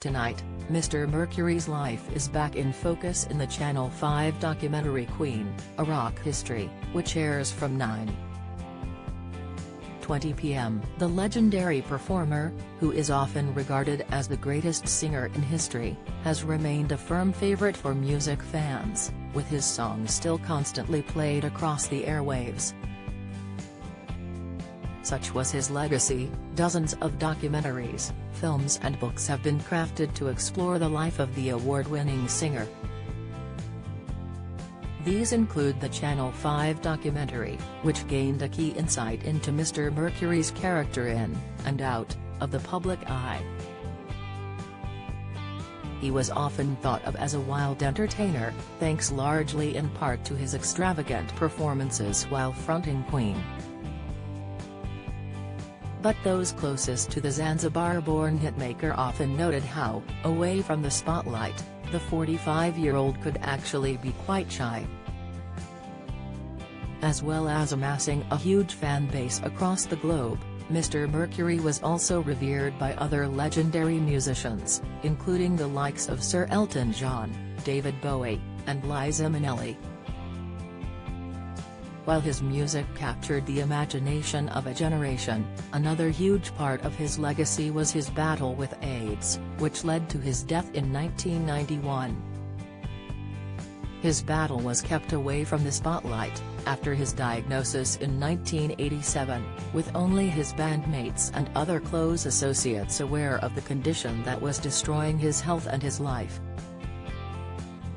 Tonight, Mr. Mercury's life is back in focus in the Channel 5 documentary Queen, A Rock History, which airs from 9:20 p.m. The legendary performer, who is often regarded as the greatest singer in history, has remained a firm favorite for music fans, with his songs still constantly played across the airwaves. Such was his legacy. Dozens of documentaries, films and books have been crafted to explore the life of the award-winning singer. These include the Channel 5 documentary, which gained a key insight into Mr. Mercury's character in, and out, of the public eye. He was often thought of as a wild entertainer, thanks largely in part to his extravagant performances while fronting Queen. But those closest to the Zanzibar-born hitmaker often noted how, away from the spotlight, the 45-year-old could actually be quite shy. As well as amassing a huge fan base across the globe, Mr. Mercury was also revered by other legendary musicians, including the likes of Sir Elton John, David Bowie, and Liza Minnelli. While his music captured the imagination of a generation, another huge part of his legacy was his battle with AIDS, which led to his death in 1991. His battle was kept away from the spotlight, after his diagnosis in 1987, with only his bandmates and other close associates aware of the condition that was destroying his health and his life.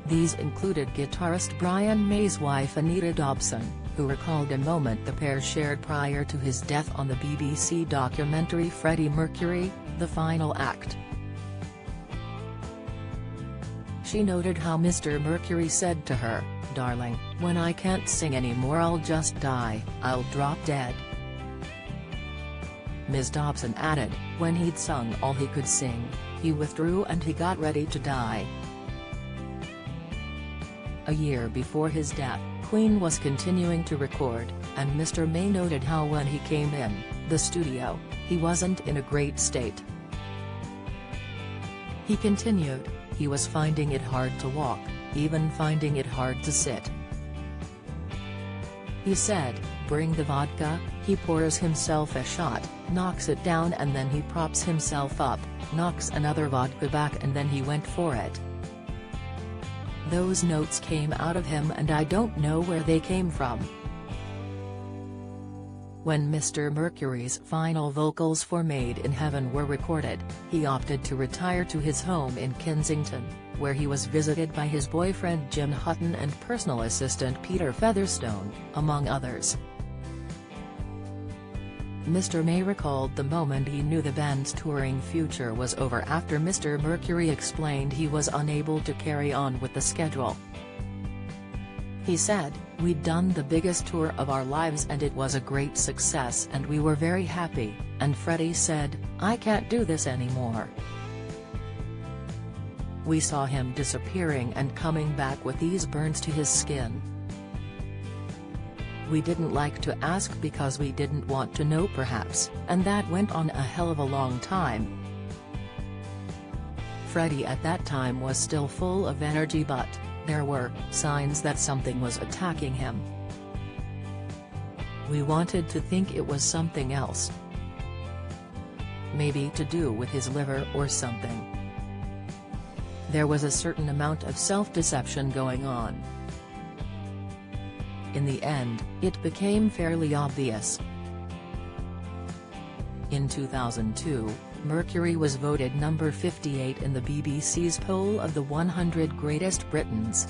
These included guitarist Brian May's wife Anita Dobson, who recalled a moment the pair shared prior to his death on the BBC documentary Freddie Mercury, The Final Act. She noted how Mr. Mercury said to her, "Darling, when I can't sing anymore I'll just die, I'll drop dead." Ms. Dobson added, when he'd sung all he could sing, he withdrew and he got ready to die. A year before his death, Queen was continuing to record, and Mr. May noted how when he came in the studio, he wasn't in a great state. He continued, he was finding it hard to walk, even finding it hard to sit. He said, "Bring the vodka," he pours himself a shot, knocks it down and then he props himself up, knocks another vodka back and then he went for it. Those notes came out of him and I don't know where they came from. When Mr. Mercury's final vocals for Made in Heaven were recorded, he opted to retire to his home in Kensington, where he was visited by his boyfriend Jim Hutton and personal assistant Peter Featherstone, among others. Mr. May recalled the moment he knew the band's touring future was over after Mr. Mercury explained he was unable to carry on with the schedule. He said, "We'd done the biggest tour of our lives and it was a great success and we were very happy," and Freddie said, "I can't do this anymore." "We saw him disappearing and coming back with these burns to his skin. We didn't like to ask because we didn't want to know perhaps, and that went on a hell of a long time." Freddie at that time was still full of energy but there were signs that something was attacking him. "We wanted to think it was something else. Maybe to do with his liver or something. There was a certain amount of self-deception going on. In the end, it became fairly obvious." In 2002, Mercury was voted number 58 in the BBC's poll of the 100 Greatest Britons.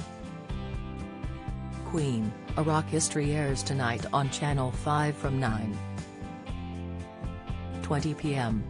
Queen, A Rock History airs tonight on Channel 5 from 9:20 p.m.